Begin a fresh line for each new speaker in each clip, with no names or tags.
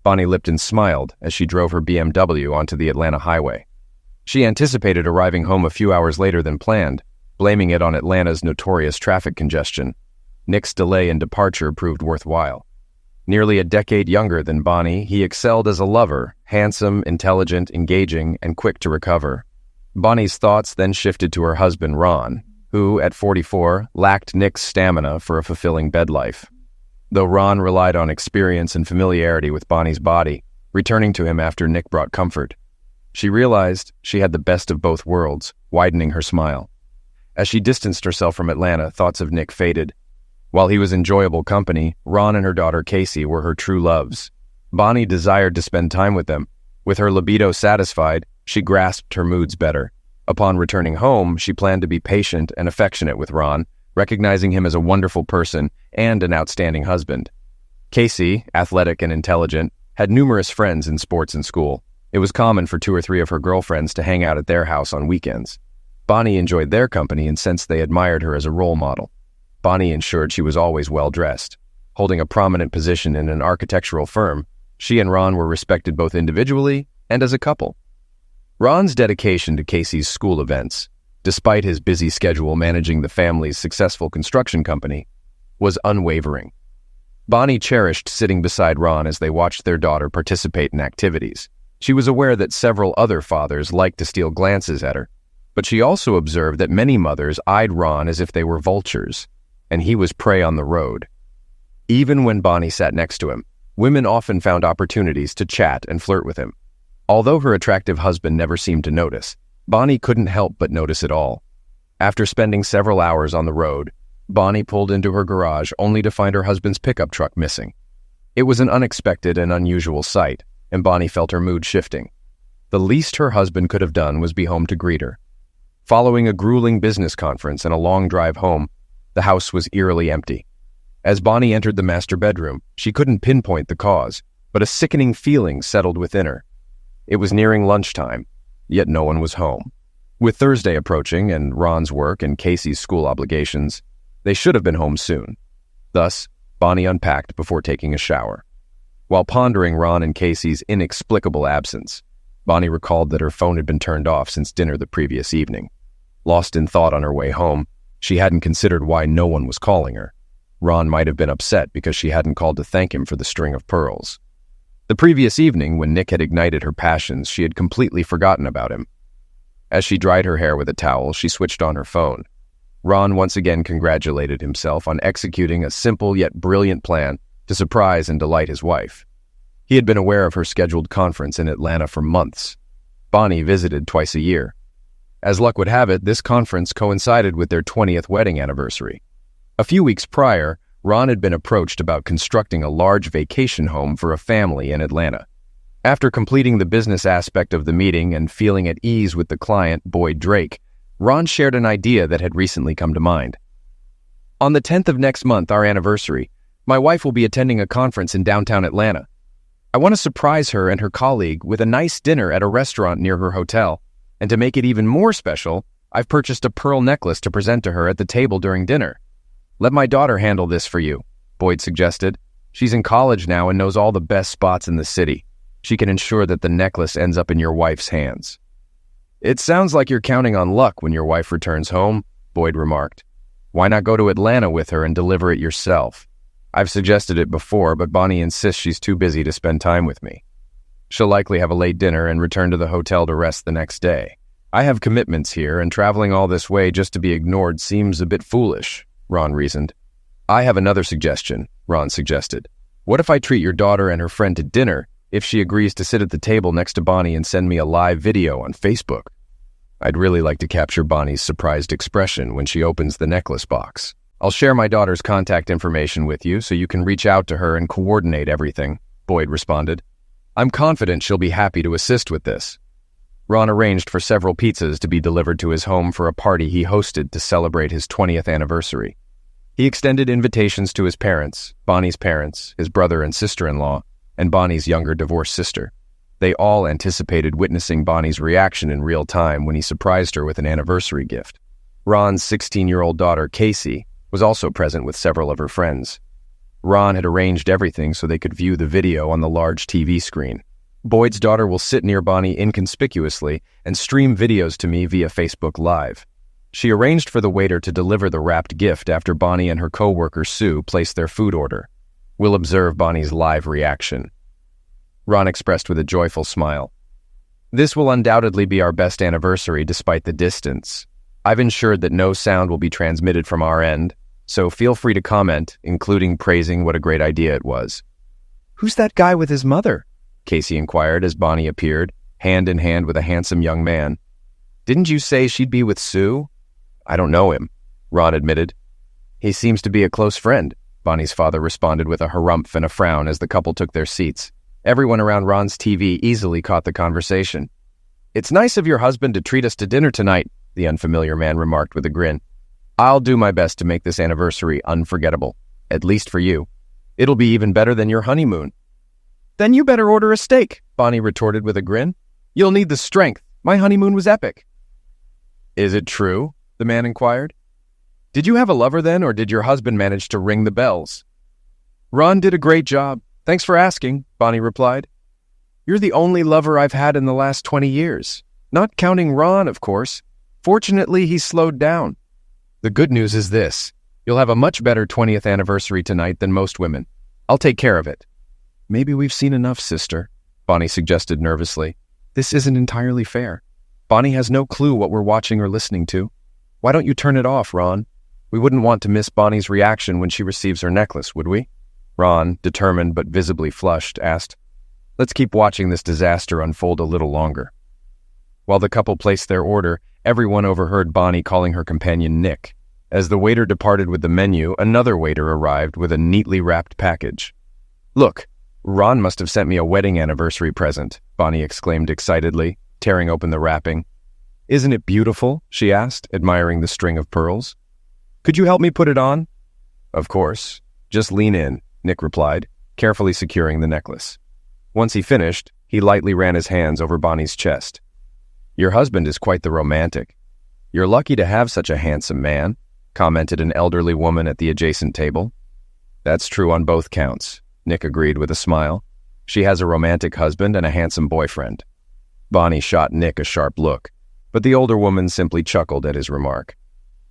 Bonnie Lipton smiled as she drove her BMW onto the Atlanta highway. She anticipated arriving home a few hours later than planned, blaming it on Atlanta's notorious traffic congestion. Nick's delay in departure proved worthwhile. Nearly a decade younger than Bonnie, he excelled as a lover, handsome, intelligent, engaging, and quick to recover. Bonnie's thoughts then shifted to her husband, Ron, who, at 44, lacked Nick's stamina for a fulfilling bed life. Though Ron relied on experience and familiarity with Bonnie's body, returning to him after Nick brought comfort, she realized she had the best of both worlds, widening her smile. As she distanced herself from Atlanta, thoughts of Nick faded. While he was enjoyable company, Ron and her daughter Casey were her true loves. Bonnie desired to spend time with them. With her libido satisfied, she grasped her moods better. Upon returning home, she planned to be patient and affectionate with Ron, recognizing him as a wonderful person and an outstanding husband. Casey, athletic and intelligent, had numerous friends in sports and school. It was common for 2 or 3 of her girlfriends to hang out at their house on weekends. Bonnie enjoyed their company and sensed they admired her as a role model. Bonnie ensured she was always well-dressed. Holding a prominent position in an architectural firm, she and Ron were respected both individually and as a couple. Ron's dedication to Casey's school events, despite his busy schedule managing the family's successful construction company, was unwavering. Bonnie cherished sitting beside Ron as they watched their daughter participate in activities. She was aware that several other fathers liked to steal glances at her, but she also observed that many mothers eyed Ron as if they were vultures, and he was prey on the road. Even when Bonnie sat next to him, women often found opportunities to chat and flirt with him. Although her attractive husband never seemed to notice, Bonnie couldn't help but notice it all. After spending several hours on the road, Bonnie pulled into her garage only to find her husband's pickup truck missing. It was an unexpected and unusual sight, and Bonnie felt her mood shifting. The least her husband could have done was be home to greet her. Following a grueling business conference and a long drive home, the house was eerily empty. As Bonnie entered the master bedroom, she couldn't pinpoint the cause, but a sickening feeling settled within her. It was nearing lunchtime, yet no one was home. With Thursday approaching and Ron's work and Casey's school obligations, they should have been home soon. Thus, Bonnie unpacked before taking a shower. While pondering Ron and Casey's inexplicable absence, Bonnie recalled that her phone had been turned off since dinner the previous evening. Lost in thought on her way home, she hadn't considered why no one was calling her. Ron might have been upset because she hadn't called to thank him for the string of pearls. The previous evening, when Nick had ignited her passions, she had completely forgotten about him. As she dried her hair with a towel, she switched on her phone. Ron once again congratulated himself on executing a simple yet brilliant plan to surprise and delight his wife. He had been aware of her scheduled conference in Atlanta for months. Bonnie visited twice a year. As luck would have it, this conference coincided with their 20th wedding anniversary. A few weeks prior, Ron had been approached about constructing a large vacation home for a family in Atlanta. After completing the business aspect of the meeting and feeling at ease with the client, Boyd Drake, Ron shared an idea that had recently come to mind. On the 10th of next month, our anniversary, my wife will be attending a conference in downtown Atlanta. I want to surprise her and her colleague with a nice dinner at a restaurant near her hotel. And to make it even more special, I've purchased a pearl necklace to present to her at the table during dinner. Let my daughter handle this for you, Boyd suggested. She's in college now and knows all the best spots in the city. She can ensure that the necklace ends up in your wife's hands. It sounds like you're counting on luck when your wife returns home, Boyd remarked. Why not go to Atlanta with her and deliver it yourself? I've suggested it before, but Bonnie insists she's too busy to spend time with me. She'll likely have a late dinner and return to the hotel to rest the next day. I have commitments here, and traveling all this way just to be ignored seems a bit foolish, Ron reasoned. I have another suggestion, Ron suggested. What if I treat your daughter and her friend to dinner if she agrees to sit at the table next to Bonnie and send me a live video on Facebook? I'd really like to capture Bonnie's surprised expression when she opens the necklace box. I'll share my daughter's contact information with you so you can reach out to her and coordinate everything, Boyd responded. I'm confident she'll be happy to assist with this. Ron arranged for several pizzas to be delivered to his home for a party he hosted to celebrate his 20th anniversary. He extended invitations to his parents, Bonnie's parents, his brother and sister-in-law, and Bonnie's younger divorced sister. They all anticipated witnessing Bonnie's reaction in real time when he surprised her with an anniversary gift. Ron's 16-year-old daughter, Casey, was also present with several of her friends. Ron had arranged everything so they could view the video on the large TV screen. Boyd's daughter will sit near Bonnie inconspicuously and stream videos to me via Facebook Live. She arranged for the waiter to deliver the wrapped gift after Bonnie and her co-worker Sue placed their food order. We'll observe Bonnie's live reaction. Ron expressed with a joyful smile. This will undoubtedly be our best anniversary despite the distance. I've ensured that no sound will be transmitted from our end, so feel free to comment, including praising what a great idea it was. Who's that guy with his mother? Casey inquired as Bonnie appeared, hand in hand with a handsome young man. Didn't you say she'd be with Sue? I don't know him, Ron admitted. He seems to be a close friend, Bonnie's father responded with a harumph and a frown as the couple took their seats. Everyone around Ron's TV easily caught the conversation. It's nice of your husband to treat us to dinner tonight, the unfamiliar man remarked with a grin. I'll do my best to make this anniversary unforgettable, at least for you. It'll be even better than your honeymoon. Then you better order a steak, Bonnie retorted with a grin. You'll need the strength. My honeymoon was epic. Is it true? The man inquired. Did you have a lover then, or did your husband manage to ring the bells? Ron did a great job. Thanks for asking, Bonnie replied. You're the only lover I've had in the last 20 years. Not counting Ron, of course. Fortunately, he's slowed down. The good news is this. You'll have a much better 20th anniversary tonight than most women. I'll take care of it. Maybe we've seen enough, sister, Bonnie suggested nervously. This isn't entirely fair. Bonnie has no clue what we're watching or listening to. Why don't you turn it off, Ron? We wouldn't want to miss Bonnie's reaction when she receives her necklace, would we? Ron, determined but visibly flushed, asked. Let's keep watching this disaster unfold a little longer. While the couple placed their order, everyone overheard Bonnie calling her companion Nick. As the waiter departed with the menu, another waiter arrived with a neatly wrapped package. Look, Ron must have sent me a wedding anniversary present, Bonnie exclaimed excitedly, tearing open the wrapping. Isn't it beautiful? She asked, admiring the string of pearls. Could you help me put it on? Of course. Just lean in, Nick replied, carefully securing the necklace. Once he finished, he lightly ran his hands over Bonnie's chest. Your husband is quite the romantic. You're lucky to have such a handsome man, commented an elderly woman at the adjacent table. That's true on both counts, Nick agreed with a smile. She has a romantic husband and a handsome boyfriend. Bonnie shot Nick a sharp look, but the older woman simply chuckled at his remark.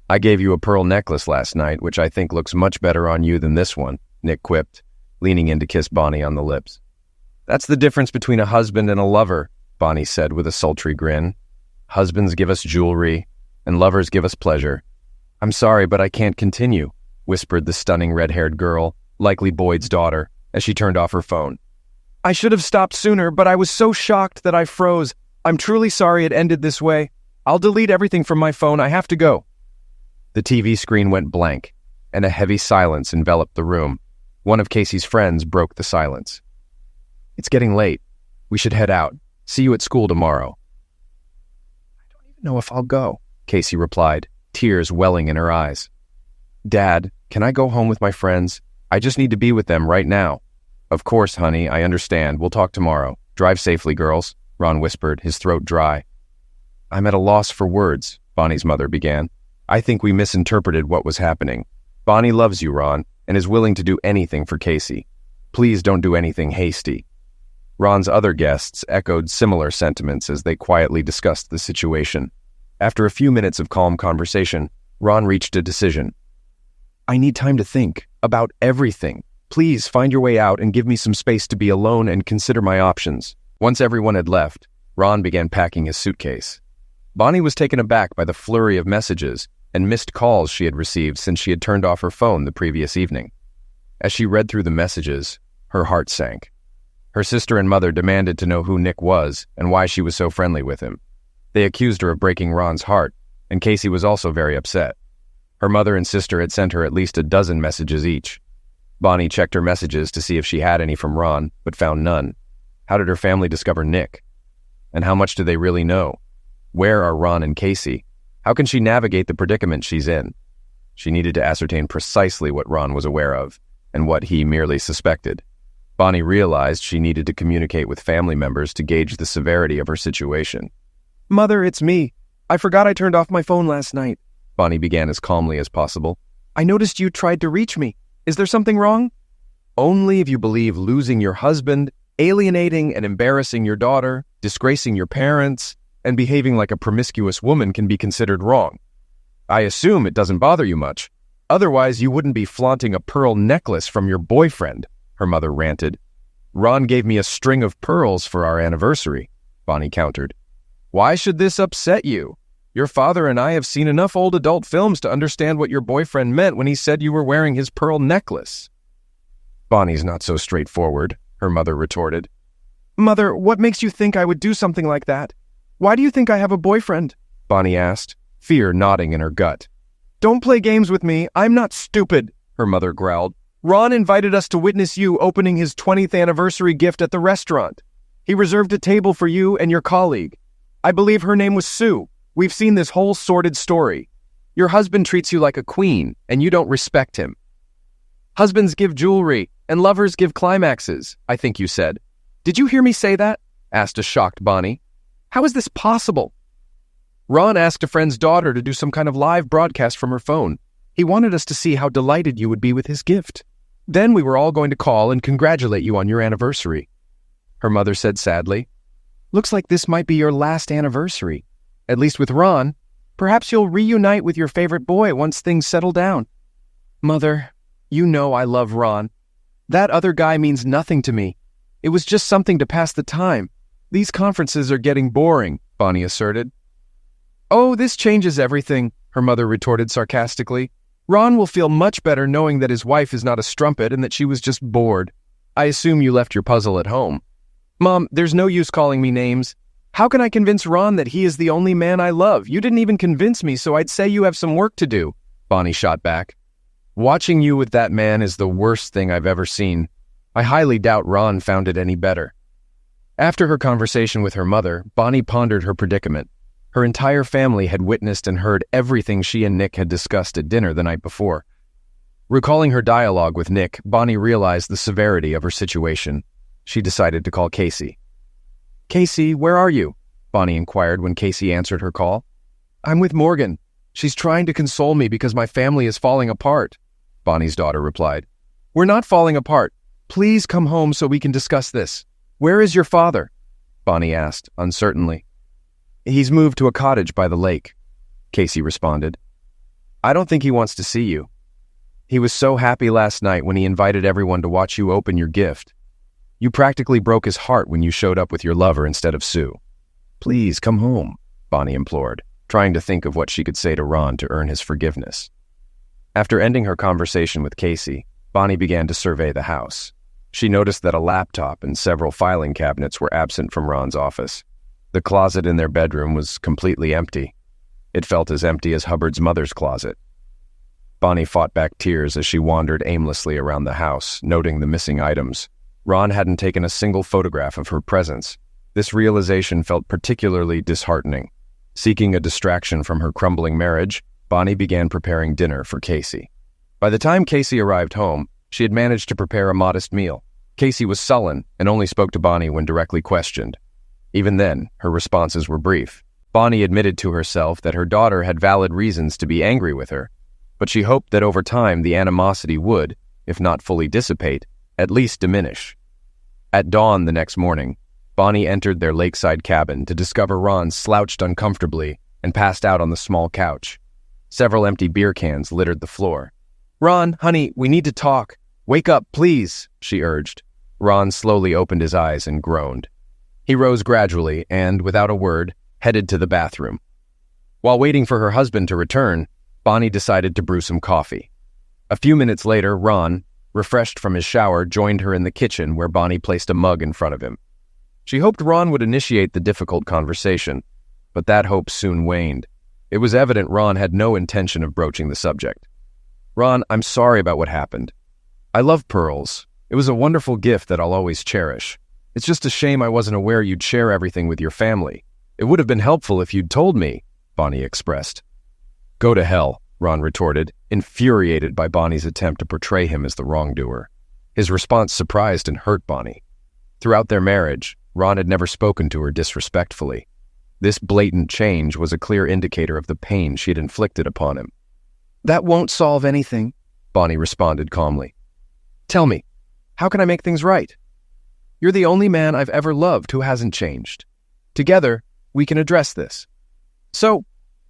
I gave you a pearl necklace last night, which I think looks much better on you than this one, Nick quipped, leaning in to kiss Bonnie on the lips. That's the difference between a husband and a lover, Bonnie said with a sultry grin. Husbands give us jewelry, and lovers give us pleasure. I'm sorry, but I can't continue, whispered the stunning red-haired girl, likely Boyd's daughter, as she turned off her phone. I should have stopped sooner, but I was so shocked that I froze. I'm truly sorry it ended this way. I'll delete everything from my phone. I have to go. The TV screen went blank, and a heavy silence enveloped the room. One of Casey's friends broke the silence. It's getting late. We should head out. See you at school tomorrow. I don't even know if I'll go, Casey replied, tears welling in her eyes. Dad, can I go home with my friends? I just need to be with them right now. Of course, honey, I understand. We'll talk tomorrow. Drive safely, girls, Ron whispered, his throat dry. I'm at a loss for words, Bonnie's mother began. I think we misinterpreted what was happening. Bonnie loves you, Ron, and is willing to do anything for Casey. Please don't do anything hasty. Ron's other guests echoed similar sentiments as they quietly discussed the situation. After a few minutes of calm conversation, Ron reached a decision. I need time to think about everything. Please find your way out and give me some space to be alone and consider my options. Once everyone had left, Ron began packing his suitcase. Bonnie was taken aback by the flurry of messages and missed calls she had received since she had turned off her phone the previous evening. As she read through the messages, her heart sank. Her sister and mother demanded to know who Nick was and why she was so friendly with him. They accused her of breaking Ron's heart, and Casey was also very upset. Her mother and sister had sent her at least a dozen messages each. Bonnie checked her messages to see if she had any from Ron, but found none. How did her family discover Nick? And how much do they really know? Where are Ron and Casey? How can she navigate the predicament she's in? She needed to ascertain precisely what Ron was aware of, and what he merely suspected. Bonnie realized she needed to communicate with family members to gauge the severity of her situation. Mother, it's me. I forgot I turned off my phone last night, Bonnie began as calmly as possible. I noticed you tried to reach me. Is there something wrong? Only if you believe losing your husband, alienating and embarrassing your daughter, disgracing your parents, and behaving like a promiscuous woman can be considered wrong. I assume it doesn't bother you much. Otherwise, you wouldn't be flaunting a pearl necklace from your boyfriend, her mother ranted. Ron gave me a string of pearls for our anniversary, Bonnie countered. Why should this upset you? Your father and I have seen enough old adult films to understand what your boyfriend meant when he said you were wearing his pearl necklace. Bonnie's not so straightforward, her mother retorted. Mother, what makes you think I would do something like that? Why do you think I have a boyfriend? Bonnie asked, fear knotting in her gut. Don't play games with me. I'm not stupid, her mother growled. Ron invited us to witness you opening his 20th anniversary gift at the restaurant. He reserved a table for you and your colleague. I believe her name was Sue. We've seen this whole sordid story. Your husband treats you like a queen, and you don't respect him. Husbands give jewelry, and lovers give climaxes, I think you said. Did you hear me say that? Asked a shocked Bonnie. How is this possible? Ron asked a friend's daughter to do some kind of live broadcast from her phone. He wanted us to see how delighted you would be with his gift. Then we were all going to call and congratulate you on your anniversary. Her mother said sadly, Looks like this might be your last anniversary. At least with Ron. Perhaps you'll reunite with your favorite boy once things settle down. Mother, you know I love Ron. That other guy means nothing to me. It was just something to pass the time. These conferences are getting boring, Bonnie asserted. Oh, this changes everything, her mother retorted sarcastically. Ron will feel much better knowing that his wife is not a strumpet and that she was just bored. I assume you left your puzzle at home. Mom, there's no use calling me names. How can I convince Ron that he is the only man I love? You didn't even convince me, so I'd say you have some work to do, Bonnie shot back. Watching you with that man is the worst thing I've ever seen. I highly doubt Ron found it any better. After her conversation with her mother, Bonnie pondered her predicament. Her entire family had witnessed and heard everything she and Nick had discussed at dinner the night before. Recalling her dialogue with Nick, Bonnie realized the severity of her situation. She decided to call Casey. Casey, where are you? Bonnie inquired when Casey answered her call. I'm with Morgan. She's trying to console me because my family is falling apart, Bonnie's daughter replied. We're not falling apart. Please come home so we can discuss this. Where is your father? Bonnie asked, uncertainly. He's moved to a cottage by the lake, Casey responded. I don't think he wants to see you. He was so happy last night when he invited everyone to watch you open your gift. You practically broke his heart when you showed up with your lover instead of Sue. Please come home, Bonnie implored, trying to think of what she could say to Ron to earn his forgiveness. After ending her conversation with Casey, Bonnie began to survey the house. She noticed that a laptop and several filing cabinets were absent from Ron's office. The closet in their bedroom was completely empty. It felt as empty as Hubbard's mother's closet. Bonnie fought back tears as she wandered aimlessly around the house, noting the missing items. Ron hadn't taken a single photograph of her presence. This realization felt particularly disheartening. Seeking a distraction from her crumbling marriage, Bonnie began preparing dinner for Casey. By the time Casey arrived home, she had managed to prepare a modest meal. Casey was sullen and only spoke to Bonnie when directly questioned. Even then, her responses were brief. Bonnie admitted to herself that her daughter had valid reasons to be angry with her, but she hoped that over time the animosity would, if not fully dissipate, at least diminish. At dawn the next morning, Bonnie entered their lakeside cabin to discover Ron slouched uncomfortably and passed out on the small couch. Several empty beer cans littered the floor. Ron, honey, we need to talk. Wake up, please, she urged. Ron slowly opened his eyes and groaned. He rose gradually and, without a word, headed to the bathroom. While waiting for her husband to return, Bonnie decided to brew some coffee. A few minutes later, Ron, refreshed from his shower, joined her in the kitchen where Bonnie placed a mug in front of him. She hoped Ron would initiate the difficult conversation, but that hope soon waned. It was evident Ron had no intention of broaching the subject. Ron, I'm sorry about what happened. I love pearls. It was a wonderful gift that I'll always cherish. It's just a shame I wasn't aware you'd share everything with your family. It would have been helpful if you'd told me, Bonnie expressed. Go to hell, Ron retorted, infuriated by Bonnie's attempt to portray him as the wrongdoer. His response surprised and hurt Bonnie. Throughout their marriage, Ron had never spoken to her disrespectfully. This blatant change was a clear indicator of the pain she had inflicted upon him. That won't solve anything, Bonnie responded calmly. Tell me, How can I make things right? You're the only man I've ever loved who hasn't changed. Together, we can address this. So,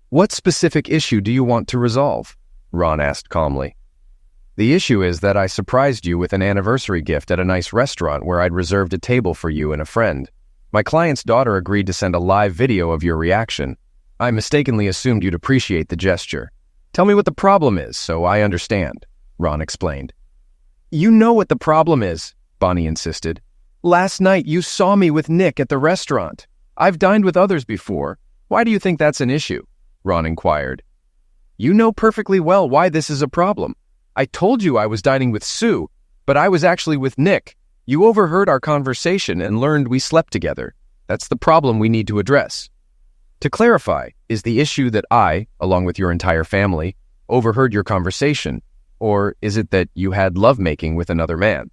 what specific issue do you want to resolve? Ron asked calmly. The issue is that I surprised you with an anniversary gift at a nice restaurant where I'd reserved a table for you and a friend. My client's daughter agreed to send a live video of your reaction. I mistakenly assumed you'd appreciate the gesture. Tell me what the problem is, so I understand, Ron explained. You know what the problem is, Bonnie insisted. Last night you saw me with Nick at the restaurant. I've dined with others before. Why do you think that's an issue? Ron inquired. You know perfectly well why this is a problem. I told you I was dining with Sue, but I was actually with Nick. You overheard our conversation and learned we slept together. That's the problem we need to address. To clarify, is the issue that I, along with your entire family, overheard your conversation, or is it that you had lovemaking with another man?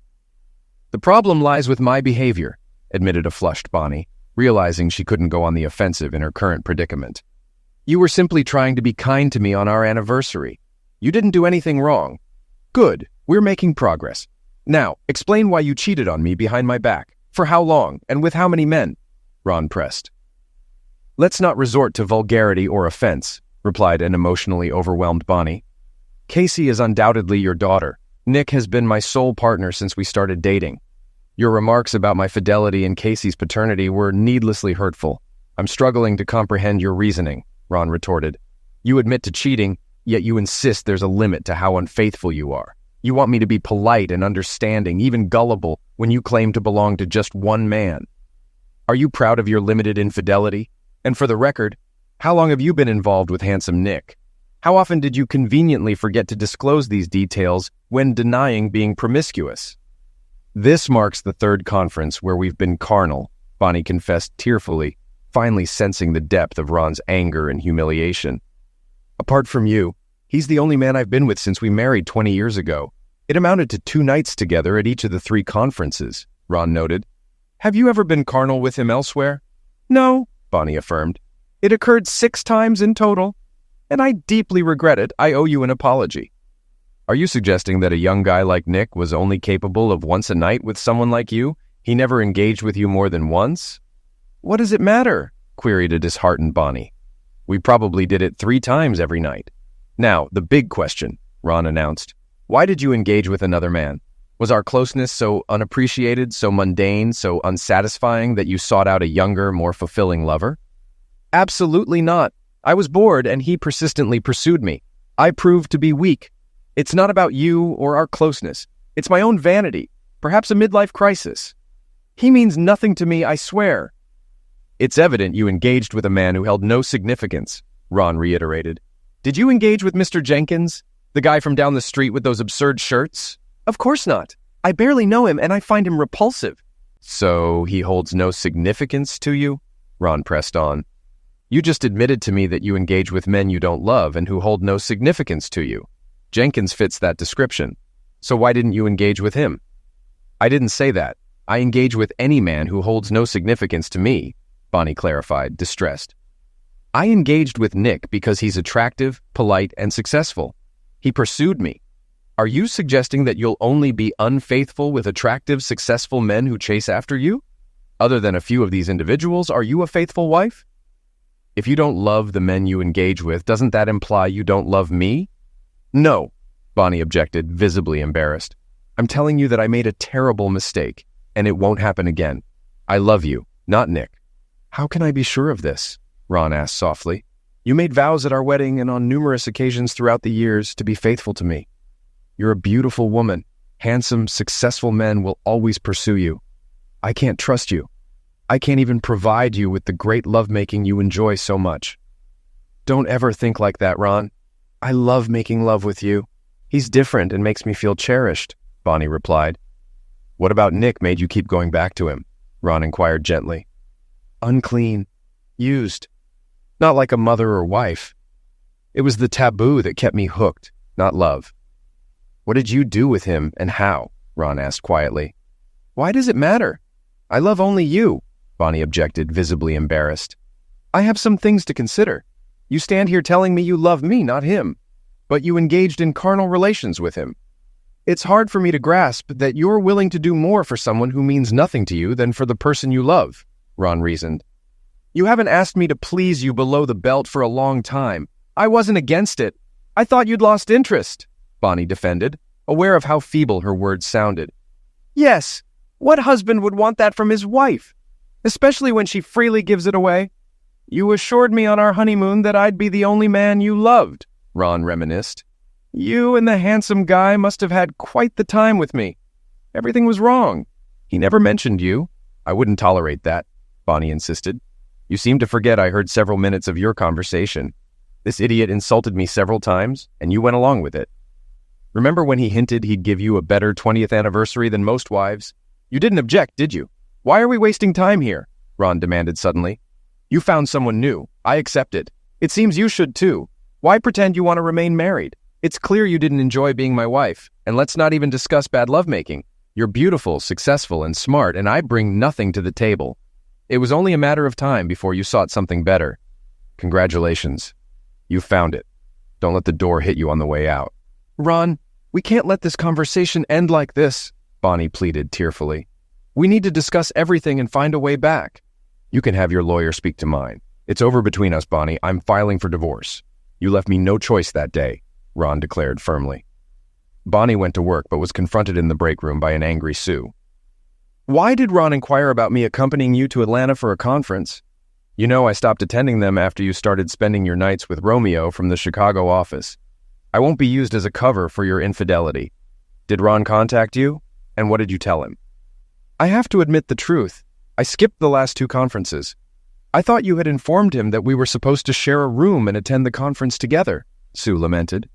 The problem lies with my behavior, admitted a flushed Bonnie, realizing she couldn't go on the offensive in her current predicament. You were simply trying to be kind to me on our anniversary. You didn't do anything wrong. Good, we're making progress. Now, explain why you cheated on me behind my back. For how long, and with how many men? Ron pressed. Let's not resort to vulgarity or offense, replied an emotionally overwhelmed Bonnie. Casey is undoubtedly your daughter. Nick has been my sole partner since we started dating. Your remarks about my fidelity and Casey's paternity were needlessly hurtful. I'm struggling to comprehend your reasoning, Ron retorted. You admit to cheating, yet you insist there's a limit to how unfaithful you are. You want me to be polite and understanding, even gullible, when you claim to belong to just one man. Are you proud of your limited infidelity? And for the record, how long have you been involved with handsome Nick? How often did you conveniently forget to disclose these details when denying being promiscuous? This marks the third conference where we've been carnal, Bonnie confessed tearfully, finally sensing the depth of Ron's anger and humiliation. Apart from you, he's the only man I've been with since we married 20 years ago. It amounted to 2 nights together at each of the 3 conferences, Ron noted. Have you ever been carnal with him elsewhere? No, Bonnie affirmed. It occurred 6 times in total. And I deeply regret it. I owe you an apology. Are you suggesting that a young guy like Nick was only capable of once a night with someone like you? He never engaged with you more than once? What does it matter? Queried a disheartened Bonnie. We probably did it 3 times every night. Now, the big question, Ron announced. Why did you engage with another man? Was our closeness so unappreciated, so mundane, so unsatisfying that you sought out a younger, more fulfilling lover? Absolutely not. I was bored and he persistently pursued me. I proved to be weak. It's not about you or our closeness. It's my own vanity, perhaps a midlife crisis. He means nothing to me, I swear. It's evident you engaged with a man who held no significance, Ron reiterated. Did you engage with Mr. Jenkins, the guy from down the street with those absurd shirts? Of course not. I barely know him and I find him repulsive. So he holds no significance to you? Ron pressed on. You just admitted to me that you engage with men you don't love and who hold no significance to you. Jenkins fits that description. So why didn't you engage with him? I didn't say that. I engage with any man who holds no significance to me, Bonnie clarified, distressed. I engaged with Nick because he's attractive, polite, and successful. He pursued me. Are you suggesting that you'll only be unfaithful with attractive, successful men who chase after you? Other than a few of these individuals, are you a faithful wife? If you don't love the men you engage with, doesn't that imply you don't love me? No, Bonnie objected, visibly embarrassed. I'm telling you that I made a terrible mistake, and it won't happen again. I love you, not Nick. How can I be sure of this? Ron asked softly. You made vows at our wedding and on numerous occasions throughout the years to be faithful to me. You're a beautiful woman. Handsome, successful men will always pursue you. I can't trust you. I can't even provide you with the great lovemaking you enjoy so much. Don't ever think like that, Ron. I love making love with you. He's different and makes me feel cherished, Bonnie replied. What about Nick made you keep going back to him? Ron inquired gently. Unclean. Used. Not like a mother or wife. It was the taboo that kept me hooked, not love. What did you do with him and how? Ron asked quietly. Why does it matter? I love only you, Bonnie objected, visibly embarrassed. I have some things to consider. You stand here telling me you love me, not him. But you engaged in carnal relations with him. It's hard for me to grasp that you're willing to do more for someone who means nothing to you than for the person you love, Ron reasoned. You haven't asked me to please you below the belt for a long time. I wasn't against it. I thought you'd lost interest, Bonnie defended, aware of how feeble her words sounded. Yes, what husband would want that from his wife? Especially when she freely gives it away. You assured me on our honeymoon that I'd be the only man you loved, Ron reminisced. You and the handsome guy must have had quite the time with me. Everything was wrong. He never mentioned you. I wouldn't tolerate that, Bonnie insisted. You seem to forget I heard several minutes of your conversation. This idiot insulted me several times, and you went along with it. Remember when he hinted he'd give you a better 20th anniversary than most wives? You didn't object, did you? Why are we wasting time here? Ron demanded suddenly. You found someone new. I accept it. It seems you should too. Why pretend you want to remain married? It's clear you didn't enjoy being my wife, and let's not even discuss bad lovemaking. You're beautiful, successful, and smart, and I bring nothing to the table. It was only a matter of time before you sought something better. Congratulations. You found it. Don't let the door hit you on the way out. Ron, we can't let this conversation end like this, Bonnie pleaded tearfully. We need to discuss everything and find a way back. You can have your lawyer speak to mine. It's over between us, Bonnie. I'm filing for divorce. You left me no choice that day, Ron declared firmly. Bonnie went to work but was confronted in the break room by an angry Sue. Why did Ron inquire about me accompanying you to Atlanta for a conference? You know I stopped attending them after you started spending your nights with Romeo from the Chicago office. I won't be used as a cover for your infidelity. Did Ron contact you? And what did you tell him? I have to admit the truth. I skipped the last two conferences. I thought you had informed him that we were supposed to share a room and attend the conference together, Sue lamented.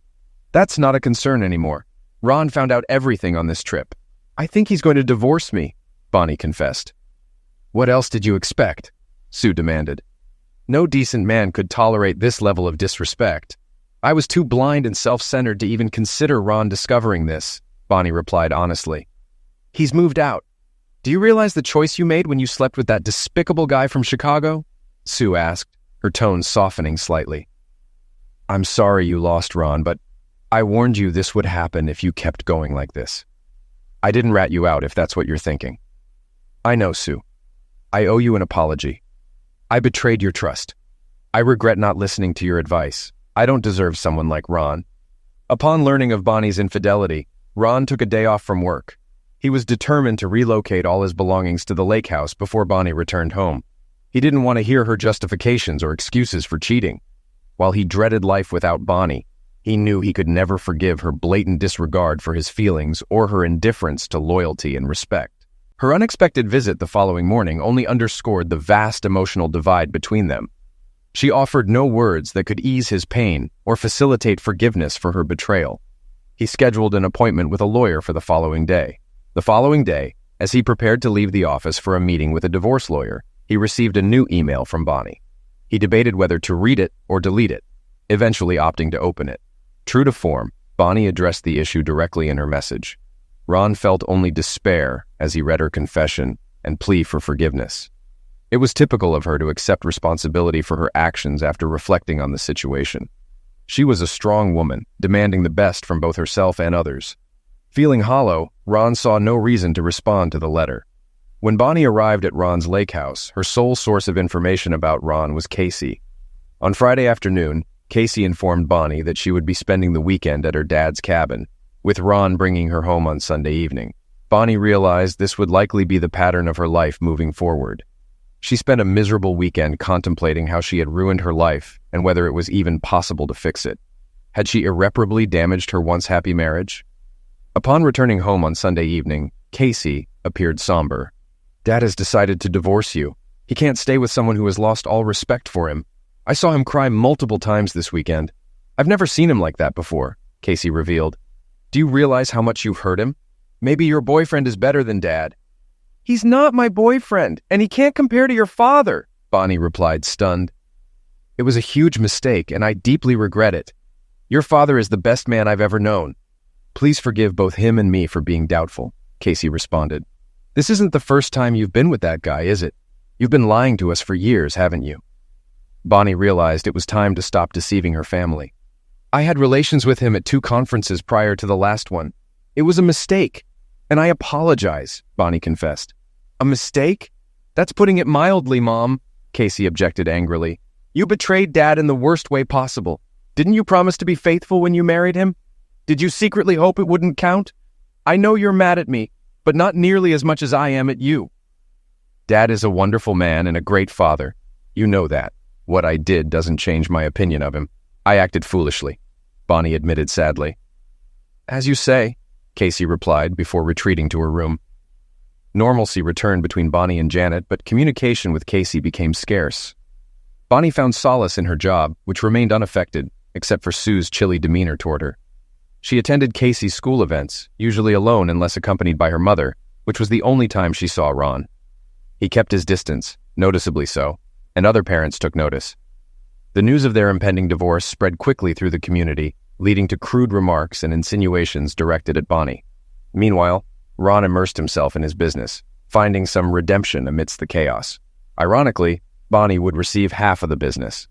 That's not a concern anymore. Ron found out everything on this trip. I think he's going to divorce me, Bonnie confessed. What else did you expect? Sue demanded. No decent man could tolerate this level of disrespect. I was too blind and self-centered to even consider Ron discovering this, Bonnie replied honestly. He's moved out. Do you realize the choice you made when you slept with that despicable guy from Chicago? Sue asked, her tone softening slightly. I'm sorry you lost Ron, but I warned you this would happen if you kept going like this. I didn't rat you out if that's what you're thinking. I know, Sue. I owe you an apology. I betrayed your trust. I regret not listening to your advice. I don't deserve someone like Ron. Upon learning of Bonnie's infidelity, Ron took a day off from work. He was determined to relocate all his belongings to the lake house before Bonnie returned home. He didn't want to hear her justifications or excuses for cheating. While he dreaded life without Bonnie, he knew he could never forgive her blatant disregard for his feelings or her indifference to loyalty and respect. Her unexpected visit the following morning only underscored the vast emotional divide between them. She offered no words that could ease his pain or facilitate forgiveness for her betrayal. He scheduled an appointment with a lawyer for the following day. The following day, as he prepared to leave the office for a meeting with a divorce lawyer, he received a new email from Bonnie. He debated whether to read it or delete it, eventually opting to open it. True to form, Bonnie addressed the issue directly in her message. Ron felt only despair as he read her confession and plea for forgiveness. It was typical of her to accept responsibility for her actions after reflecting on the situation. She was a strong woman, demanding the best from both herself and others. Feeling hollow, Ron saw no reason to respond to the letter. When Bonnie arrived at Ron's lake house, her sole source of information about Ron was Casey. On Friday afternoon, Casey informed Bonnie that she would be spending the weekend at her dad's cabin, with Ron bringing her home on Sunday evening. Bonnie realized this would likely be the pattern of her life moving forward. She spent a miserable weekend contemplating how she had ruined her life and whether it was even possible to fix it. Had she irreparably damaged her once happy marriage? Upon returning home on Sunday evening, Casey appeared somber. Dad has decided to divorce you. He can't stay with someone who has lost all respect for him. I saw him cry multiple times this weekend. I've never seen him like that before, Casey revealed. Do you realize how much you've hurt him? Maybe your boyfriend is better than Dad. He's not my boyfriend, and he can't compare to your father, Bonnie replied, stunned. It was a huge mistake, and I deeply regret it. Your father is the best man I've ever known. Please forgive both him and me for being doubtful, Casey responded. This isn't the first time you've been with that guy, is it? You've been lying to us for years, haven't you? Bonnie realized it was time to stop deceiving her family. I had relations with him at 2 conferences prior to the last one. It was a mistake, and I apologize, Bonnie confessed. A mistake? That's putting it mildly, Mom, Casey objected angrily. You betrayed Dad in the worst way possible. Didn't you promise to be faithful when you married him? Did you secretly hope it wouldn't count? I know you're mad at me, but not nearly as much as I am at you. Dad is a wonderful man and a great father. You know that. What I did doesn't change my opinion of him. I acted foolishly, Bonnie admitted sadly. As you say, Casey replied before retreating to her room. Normalcy returned between Bonnie and Janet, but communication with Casey became scarce. Bonnie found solace in her job, which remained unaffected, except for Sue's chilly demeanor toward her. She attended Casey's school events, usually alone unless accompanied by her mother, which was the only time she saw Ron. He kept his distance, noticeably so, and other parents took notice. The news of their impending divorce spread quickly through the community, leading to crude remarks and insinuations directed at Bonnie. Meanwhile, Ron immersed himself in his business, finding some redemption amidst the chaos. Ironically, Bonnie would receive half of the business.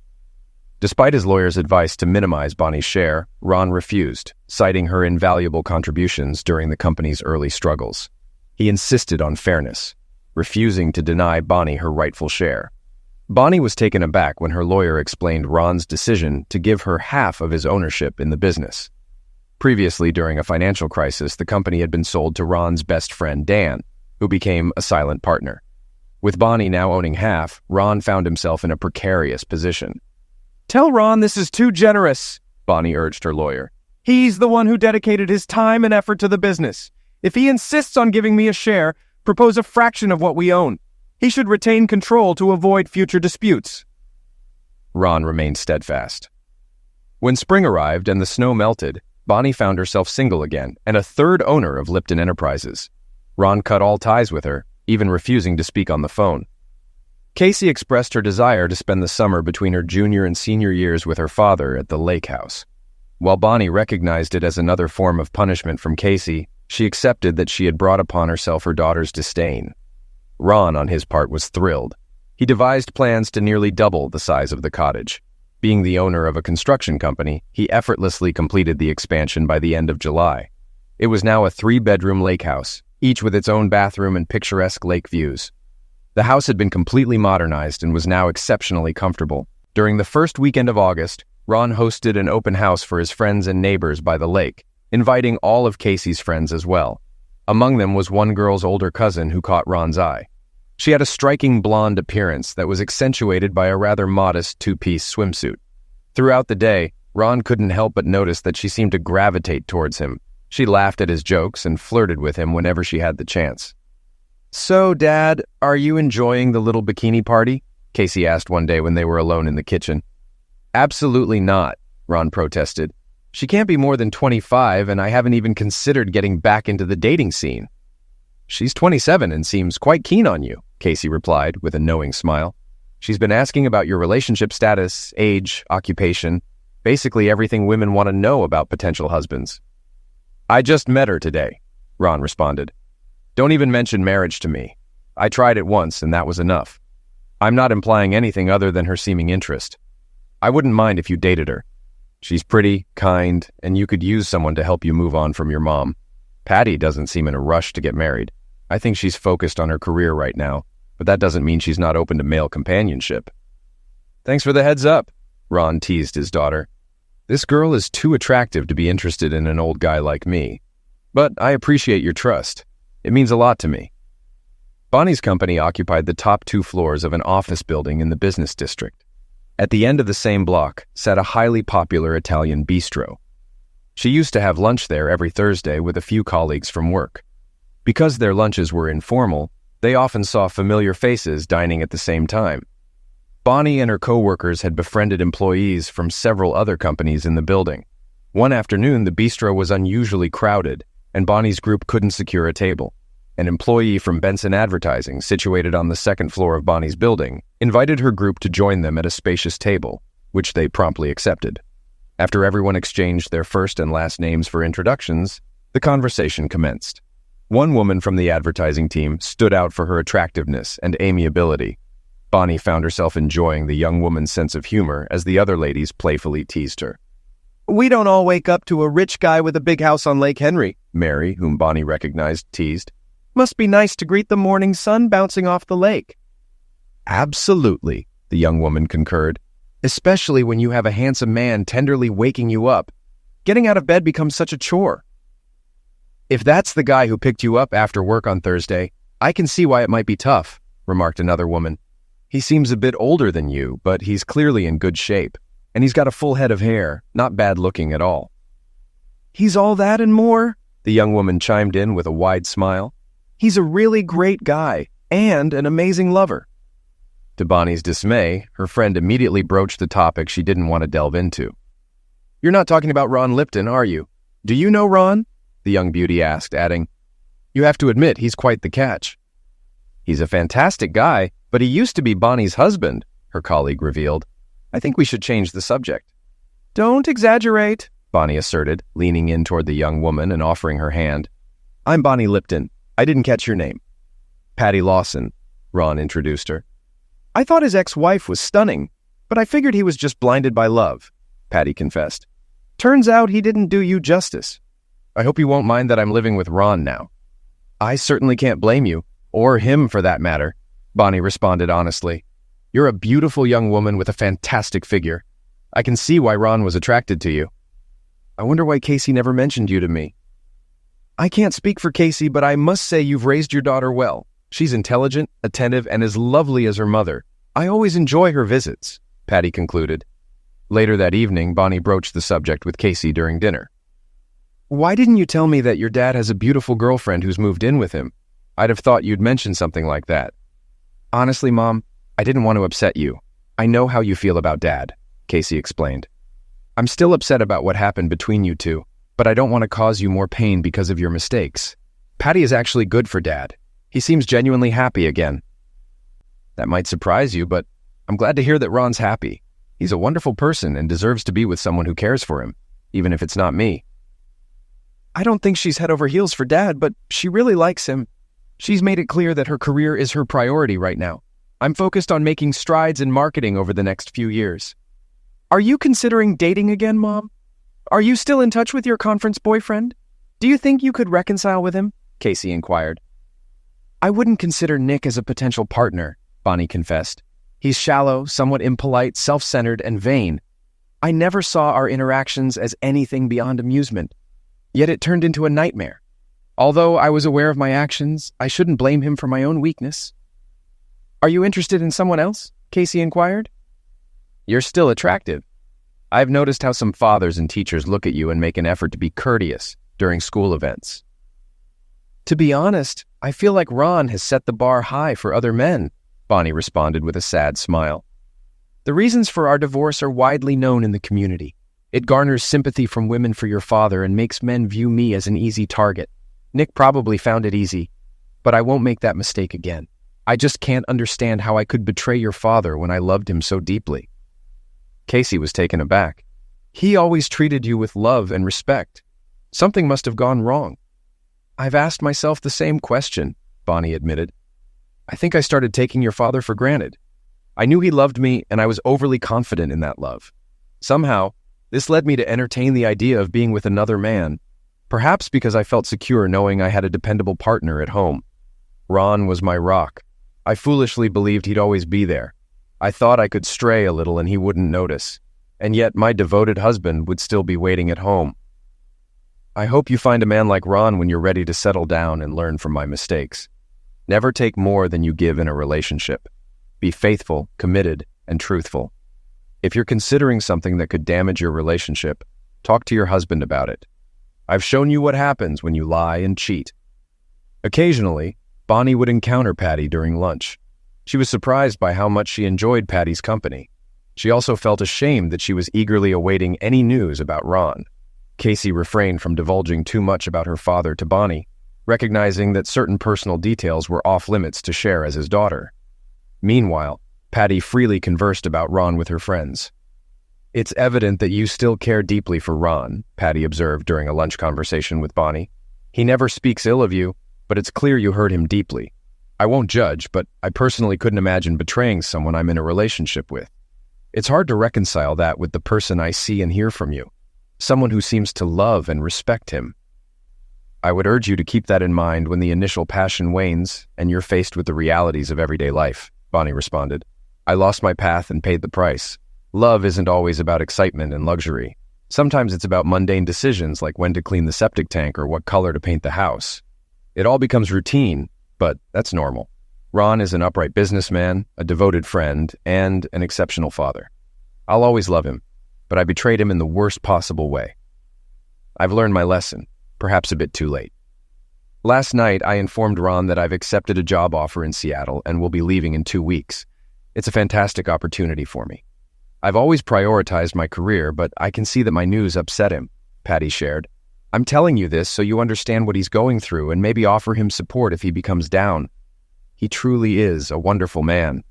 Despite his lawyer's advice to minimize Bonnie's share, Ron refused, citing her invaluable contributions during the company's early struggles. He insisted on fairness, refusing to deny Bonnie her rightful share. Bonnie was taken aback when her lawyer explained Ron's decision to give her half of his ownership in the business. Previously, during a financial crisis, the company had been sold to Ron's best friend, Dan, who became a silent partner. With Bonnie now owning half, Ron found himself in a precarious position. Tell Ron this is too generous, Bonnie urged her lawyer. He's the one who dedicated his time and effort to the business. If he insists on giving me a share, propose a fraction of what we own. He should retain control to avoid future disputes. Ron remained steadfast. When spring arrived and the snow melted, Bonnie found herself single again and a third owner of Lipton Enterprises. Ron cut all ties with her, even refusing to speak on the phone. Casey expressed her desire to spend the summer between her junior and senior years with her father at the lake house. While Bonnie recognized it as another form of punishment from Casey, she accepted that she had brought upon herself her daughter's disdain. Ron, on his part, was thrilled. He devised plans to nearly double the size of the cottage. Being the owner of a construction company, he effortlessly completed the expansion by the end of July. It was now a 3-bedroom lake house, each with its own bathroom and picturesque lake views. The house had been completely modernized and was now exceptionally comfortable. During the first weekend of August, Ron hosted an open house for his friends and neighbors by the lake, inviting all of Casey's friends as well. Among them was one girl's older cousin who caught Ron's eye. She had a striking blonde appearance that was accentuated by a rather modest 2-piece swimsuit. Throughout the day, Ron couldn't help but notice that she seemed to gravitate towards him. She laughed at his jokes and flirted with him whenever she had the chance. So, Dad, are you enjoying the little bikini party? Casey asked one day when they were alone in the kitchen. Absolutely not, Ron protested. She can't be more than 25, and I haven't even considered getting back into the dating scene. She's 27 and seems quite keen on you, Casey replied with a knowing smile. She's been asking about your relationship status, age, occupation, basically everything women want to know about potential husbands. I just met her today, Ron responded. Don't even mention marriage to me. I tried it once, and that was enough. I'm not implying anything other than her seeming interest. I wouldn't mind if you dated her. She's pretty, kind, and you could use someone to help you move on from your mom. Patty doesn't seem in a rush to get married. I think she's focused on her career right now, but that doesn't mean she's not open to male companionship. Thanks for the heads up, Ron teased his daughter. This girl is too attractive to be interested in an old guy like me. But I appreciate your trust. It means a lot to me. Bonnie's company occupied the top 2 floors of an office building in the business district. At the end of the same block sat a highly popular Italian bistro. She used to have lunch there every Thursday with a few colleagues from work. Because their lunches were informal, they often saw familiar faces dining at the same time. Bonnie and her co-workers had befriended employees from several other companies in the building. One afternoon, the bistro was unusually crowded, and Bonnie's group couldn't secure a table. An employee from Benson Advertising, situated on the 2nd floor of Bonnie's building, invited her group to join them at a spacious table, which they promptly accepted. After everyone exchanged their first and last names for introductions, the conversation commenced. One woman from the advertising team stood out for her attractiveness and amiability. Bonnie found herself enjoying the young woman's sense of humor as the other ladies playfully teased her. We don't all wake up to a rich guy with a big house on Lake Henry, Mary, whom Bonnie recognized, teased. Must be nice to greet the morning sun bouncing off the lake. Absolutely, the young woman concurred, especially when you have a handsome man tenderly waking you up. Getting out of bed becomes such a chore. If that's the guy who picked you up after work on Thursday, I can see why it might be tough, remarked another woman. He seems a bit older than you, but he's clearly in good shape. And he's got a full head of hair, not bad looking at all. He's all that and more, the young woman chimed in with a wide smile. He's a really great guy, and an amazing lover. To Bonnie's dismay, her friend immediately broached the topic she didn't want to delve into. You're not talking about Ron Lipton, are you? Do you know Ron? The young beauty asked, adding, You have to admit he's quite the catch. He's a fantastic guy, but he used to be Bonnie's husband, her colleague revealed. I think we should change the subject. Don't exaggerate, Bonnie asserted, leaning in toward the young woman and offering her hand. I'm Bonnie Lipton. I didn't catch your name. Patty Lawson, Ron introduced her. I thought his ex-wife was stunning, but I figured he was just blinded by love, Patty confessed. Turns out he didn't do you justice. I hope you won't mind that I'm living with Ron now. I certainly can't blame you, or him for that matter, Bonnie responded honestly. You're a beautiful young woman with a fantastic figure. I can see why Ron was attracted to you. I wonder why Casey never mentioned you to me. I can't speak for Casey, but I must say you've raised your daughter well. She's intelligent, attentive, and as lovely as her mother. I always enjoy her visits, Patty concluded. Later that evening, Bonnie broached the subject with Casey during dinner. Why didn't you tell me that your dad has a beautiful girlfriend who's moved in with him? I'd have thought you'd mention something like that. Honestly, Mom, I didn't want to upset you. I know how you feel about Dad, Casey explained. I'm still upset about what happened between you two, but I don't want to cause you more pain because of your mistakes. Patty is actually good for Dad. He seems genuinely happy again. That might surprise you, but I'm glad to hear that Ron's happy. He's a wonderful person and deserves to be with someone who cares for him, even if it's not me. I don't think she's head over heels for Dad, but she really likes him. She's made it clear that her career is her priority right now. I'm focused on making strides in marketing over the next few years. Are you considering dating again, Mom? Are you still in touch with your conference boyfriend? Do you think you could reconcile with him? Casey inquired. I wouldn't consider Nick as a potential partner, Bonnie confessed. He's shallow, somewhat impolite, self-centered, and vain. I never saw our interactions as anything beyond amusement. Yet it turned into a nightmare. Although I was aware of my actions, I shouldn't blame him for my own weakness. Are you interested in someone else? Casey inquired. You're still attractive. I've noticed how some fathers and teachers look at you and make an effort to be courteous during school events. To be honest, I feel like Ron has set the bar high for other men, Bonnie responded with a sad smile. The reasons for our divorce are widely known in the community. It garners sympathy from women for your father and makes men view me as an easy target. Nick probably found it easy, but I won't make that mistake again. I just can't understand how I could betray your father when I loved him so deeply. Casey was taken aback. He always treated you with love and respect. Something must have gone wrong. I've asked myself the same question, Bonnie admitted. I think I started taking your father for granted. I knew he loved me, and I was overly confident in that love. Somehow, this led me to entertain the idea of being with another man, perhaps because I felt secure knowing I had a dependable partner at home. Ron was my rock. I foolishly believed he'd always be there. I thought I could stray a little and he wouldn't notice, and yet my devoted husband would still be waiting at home. I hope you find a man like Ron when you're ready to settle down and learn from my mistakes. Never take more than you give in a relationship. Be faithful, committed, and truthful. If you're considering something that could damage your relationship, talk to your husband about it. I've shown you what happens when you lie and cheat. Occasionally, Bonnie would encounter Patty during lunch. She was surprised by how much she enjoyed Patty's company. She also felt ashamed that she was eagerly awaiting any news about Ron. Casey refrained from divulging too much about her father to Bonnie, recognizing that certain personal details were off-limits to share as his daughter. Meanwhile, Patty freely conversed about Ron with her friends. It's evident that you still care deeply for Ron, Patty observed during a lunch conversation with Bonnie. He never speaks ill of you, but it's clear you hurt him deeply. I won't judge, but I personally couldn't imagine betraying someone I'm in a relationship with. It's hard to reconcile that with the person I see and hear from you. someone who seems to love and respect him. I would urge you to keep that in mind when the initial passion wanes and you're faced with the realities of everyday life, Bonnie responded. I lost my path and paid the price. Love isn't always about excitement and luxury. Sometimes it's about mundane decisions like when to clean the septic tank or what color to paint the house. It all becomes routine, but that's normal. Ron is an upright businessman, a devoted friend, and an exceptional father. I'll always love him, but I betrayed him in the worst possible way. I've learned my lesson, perhaps a bit too late. Last night, I informed Ron that I've accepted a job offer in Seattle and will be leaving in 2 weeks. It's a fantastic opportunity for me. I've always prioritized my career, but I can see that my news upset him, Patty shared. I'm telling you this so you understand what he's going through and maybe offer him support if he becomes down. He truly is a wonderful man.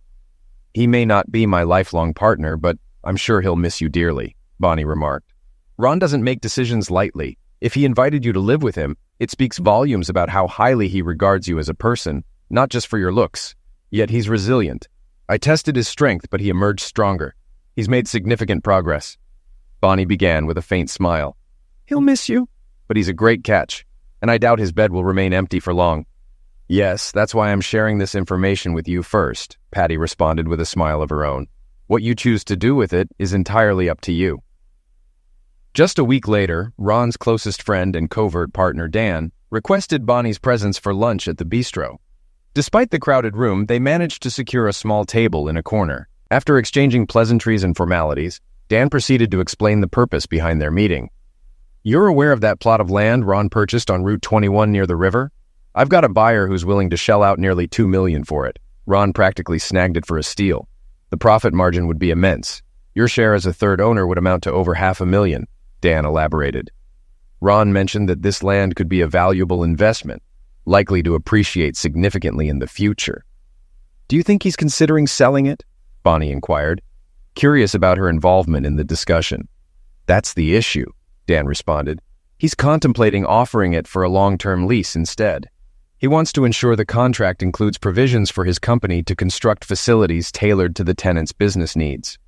He may not be my lifelong partner, but I'm sure he'll miss you dearly, Bonnie remarked. Ron doesn't make decisions lightly. If he invited you to live with him, it speaks volumes about how highly he regards you as a person, not just for your looks. Yet he's resilient. I tested his strength, but he emerged stronger. He's made significant progress. Bonnie began with a faint smile. He'll miss you, but he's a great catch, and I doubt his bed will remain empty for long. Yes, that's why I'm sharing this information with you first, Patty responded with a smile of her own. What you choose to do with it is entirely up to you. Just a week later, Ron's closest friend and covert partner, Dan, requested Bonnie's presence for lunch at the bistro. Despite the crowded room, they managed to secure a small table in a corner. After exchanging pleasantries and formalities, Dan proceeded to explain the purpose behind their meeting. You're aware of that plot of land Ron purchased on Route 21 near the river? I've got a buyer who's willing to shell out nearly $2 million for it. Ron practically snagged it for a steal. The profit margin would be immense. Your share as a third owner would amount to over $500,000, Dan elaborated. Ron mentioned that this land could be a valuable investment, likely to appreciate significantly in the future. Do you think he's considering selling it? Bonnie inquired, curious about her involvement in the discussion. That's the issue, Dan responded. He's contemplating offering it for a long-term lease instead. He wants to ensure the contract includes provisions for his company to construct facilities tailored to the tenant's business needs.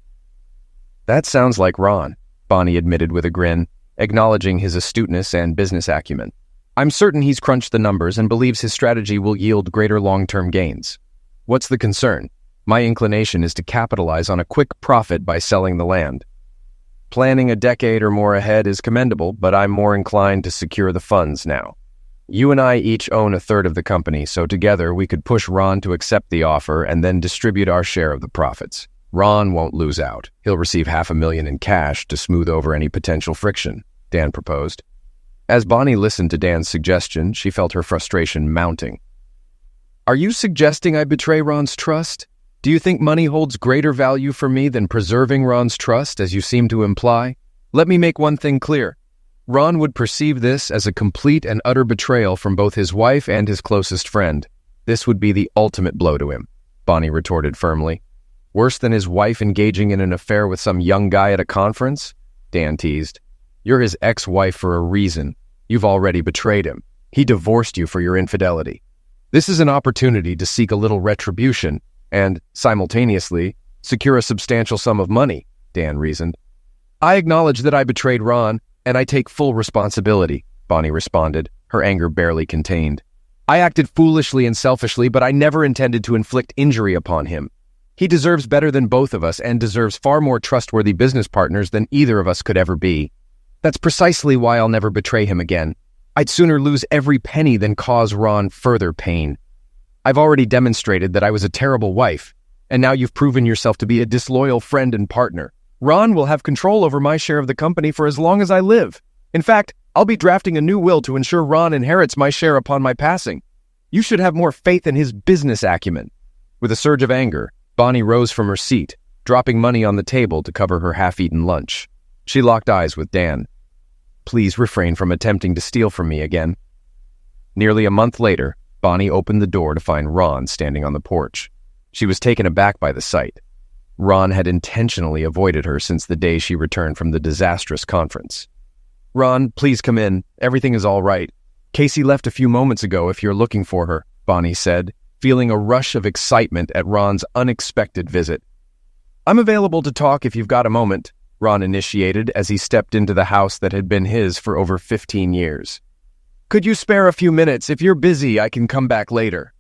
That sounds like Ron, Bonnie admitted with a grin, acknowledging his astuteness and business acumen. I'm certain he's crunched the numbers and believes his strategy will yield greater long-term gains. What's the concern? My inclination is to capitalize on a quick profit by selling the land. Planning a decade or more ahead is commendable, but I'm more inclined to secure the funds now. You and I each own a third of the company, so together we could push Ron to accept the offer and then distribute our share of the profits. Ron won't lose out. He'll receive $500,000 in cash to smooth over any potential friction, Dan proposed. As Bonnie listened to Dan's suggestion, she felt her frustration mounting. Are you suggesting I betray Ron's trust? Do you think money holds greater value for me than preserving Ron's trust, as you seem to imply? Let me make one thing clear. Ron would perceive this as a complete and utter betrayal from both his wife and his closest friend. This would be the ultimate blow to him, Bonnie retorted firmly. Worse than his wife engaging in an affair with some young guy at a conference? Dan teased. You're his ex-wife for a reason. You've already betrayed him. He divorced you for your infidelity. This is an opportunity to seek a little retribution and, simultaneously, secure a substantial sum of money, Dan reasoned. I acknowledge that I betrayed Ron, and I take full responsibility, Bonnie responded, her anger barely contained. I acted foolishly and selfishly, but I never intended to inflict injury upon him. He deserves better than both of us and deserves far more trustworthy business partners than either of us could ever be. That's precisely why I'll never betray him again. I'd sooner lose every penny than cause Ron further pain. I've already demonstrated that I was a terrible wife, and now you've proven yourself to be a disloyal friend and partner. Ron will have control over my share of the company for as long as I live. In fact, I'll be drafting a new will to ensure Ron inherits my share upon my passing. You should have more faith in his business acumen. With a surge of anger, Bonnie rose from her seat, dropping money on the table to cover her half-eaten lunch. She locked eyes with Dan. Please refrain from attempting to steal from me again. Nearly a month later, Bonnie opened the door to find Ron standing on the porch. She was taken aback by the sight. Ron had intentionally avoided her since the day she returned from the disastrous conference. Ron, please come in. Everything is all right. Casey left a few moments ago if you're looking for her, Bonnie said, feeling a rush of excitement at Ron's unexpected visit. I'm available to talk if you've got a moment, Ron initiated as he stepped into the house that had been his for over 15 years. "Could you spare a few minutes? If you're busy, I can come back later."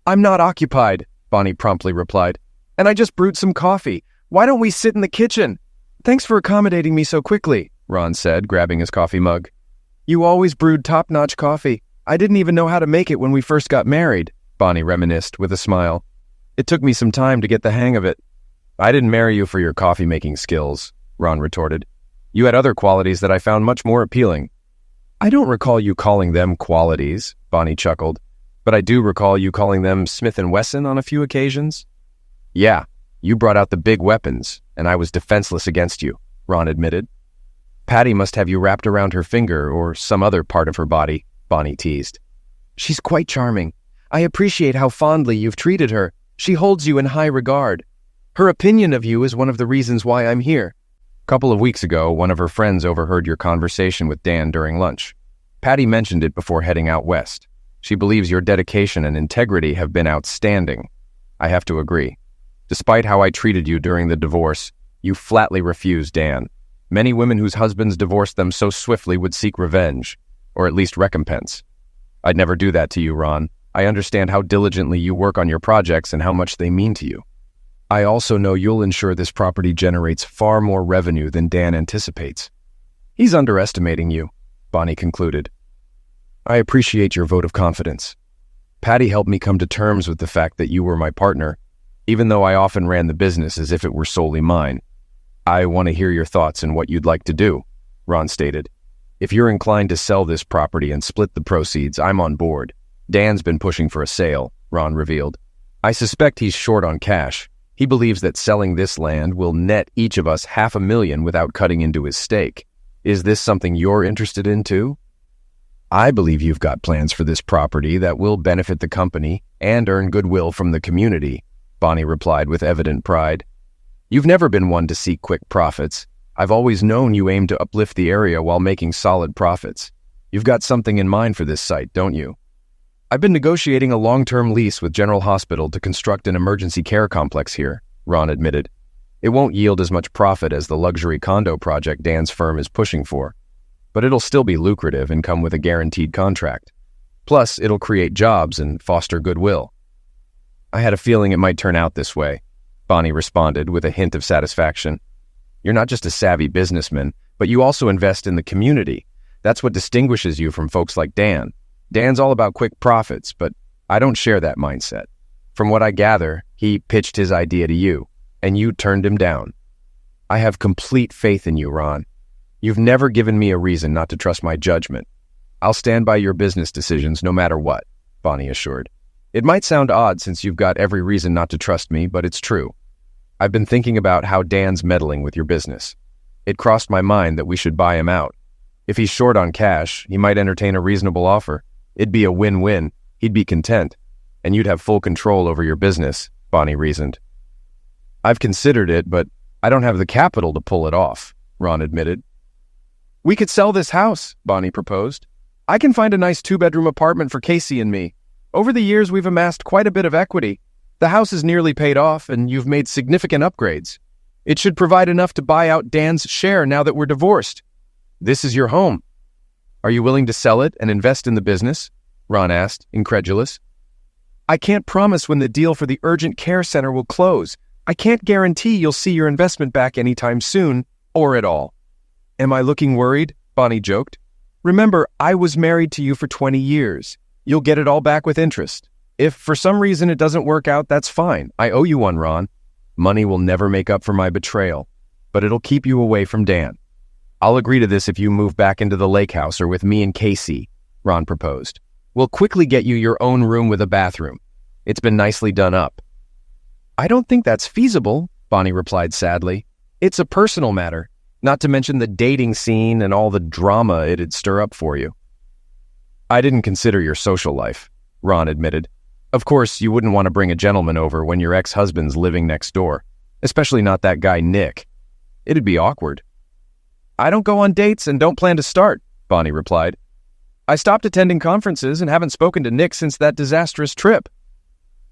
"I'm not occupied," Bonnie promptly replied. "And I just brewed some coffee. Why don't we sit in the kitchen?" "Thanks for accommodating me so quickly," Ron said, grabbing his coffee mug. "You always brewed top-notch coffee. I didn't even know how to make it when we first got married," Bonnie reminisced with a smile. "It took me some time to get the hang of it." "I didn't marry you for your coffee-making skills," Ron retorted. "You had other qualities that I found much more appealing." "I don't recall you calling them qualities," Bonnie chuckled, "but I do recall you calling them Smith & Wesson on a few occasions." "Yeah, you brought out the big weapons, and I was defenseless against you," Ron admitted. "Patty must have you wrapped around her finger or some other part of her body," Bonnie teased. "She's quite charming. I appreciate how fondly you've treated her. She holds you in high regard. Her opinion of you is one of the reasons why I'm here." "Couple of weeks ago, one of her friends overheard your conversation with Dan during lunch. Patty mentioned it before heading out west. She believes your dedication and integrity have been outstanding." "I have to agree. Despite how I treated you during the divorce, you flatly refused Dan. Many women whose husbands divorced them so swiftly would seek revenge, or at least recompense. I'd never do that to you, Ron. I understand how diligently you work on your projects and how much they mean to you. I also know you'll ensure this property generates far more revenue than Dan anticipates." "He's underestimating you," Bonnie concluded. "I appreciate your vote of confidence. Patty helped me come to terms with the fact that you were my partner, even though I often ran the business as if it were solely mine. I want to hear your thoughts and what you'd like to do," Ron stated. "If you're inclined to sell this property and split the proceeds, I'm on board. Dan's been pushing for a sale," Ron revealed. "I suspect he's short on cash. He believes that selling this land will net each of us $500,000 without cutting into his stake. Is this something you're interested in too?" "I believe you've got plans for this property that will benefit the company and earn goodwill from the community," Bonnie replied with evident pride. "You've never been one to seek quick profits. I've always known you aim to uplift the area while making solid profits. You've got something in mind for this site, don't you?" "I've been negotiating a long-term lease with General Hospital to construct an emergency care complex here," Ron admitted. "It won't yield as much profit as the luxury condo project Dan's firm is pushing for, but it'll still be lucrative and come with a guaranteed contract. Plus, it'll create jobs and foster goodwill." "I had a feeling it might turn out this way," Bonnie responded with a hint of satisfaction. "You're not just a savvy businessman, but you also invest in the community. That's what distinguishes you from folks like Dan. Dan's all about quick profits, but I don't share that mindset. From what I gather, he pitched his idea to you, and you turned him down. I have complete faith in you, Ron. You've never given me a reason not to trust my judgment. I'll stand by your business decisions no matter what," Bonnie assured. "It might sound odd since you've got every reason not to trust me, but it's true. I've been thinking about how Dan's meddling with your business. It crossed my mind that we should buy him out. If he's short on cash, he might entertain a reasonable offer. It'd be a win-win. He'd be content, and you'd have full control over your business," Bonnie reasoned. "I've considered it, but I don't have the capital to pull it off," Ron admitted. "We could sell this house," Bonnie proposed. "I can find a nice 2-bedroom apartment for Casey and me. Over the years, we've amassed quite a bit of equity. The house is nearly paid off, and you've made significant upgrades. It should provide enough to buy out Dan's share now that we're divorced. This is your home. Are you willing to sell it and invest in the business?" Ron asked, incredulous. "I can't promise when the deal for the urgent care center will close. I can't guarantee you'll see your investment back anytime soon, or at all." "Am I looking worried?" Bonnie joked. "Remember, I was married to you for 20 years. You'll get it all back with interest. If for some reason it doesn't work out, that's fine. I owe you one, Ron. Money will never make up for my betrayal, but it'll keep you away from Dan. I'll agree to this if you move back into the lake house or with me and Casey," Ron proposed. "We'll quickly get you your own room with a bathroom. It's been nicely done up." "I don't think that's feasible," Bonnie replied sadly. "It's a personal matter, not to mention the dating scene and all the drama it'd stir up for you." "I didn't consider your social life," Ron admitted. "Of course, you wouldn't want to bring a gentleman over when your ex-husband's living next door, especially not that guy Nick. It'd be awkward." "I don't go on dates and don't plan to start," Bonnie replied. "I stopped attending conferences and haven't spoken to Nick since that disastrous trip."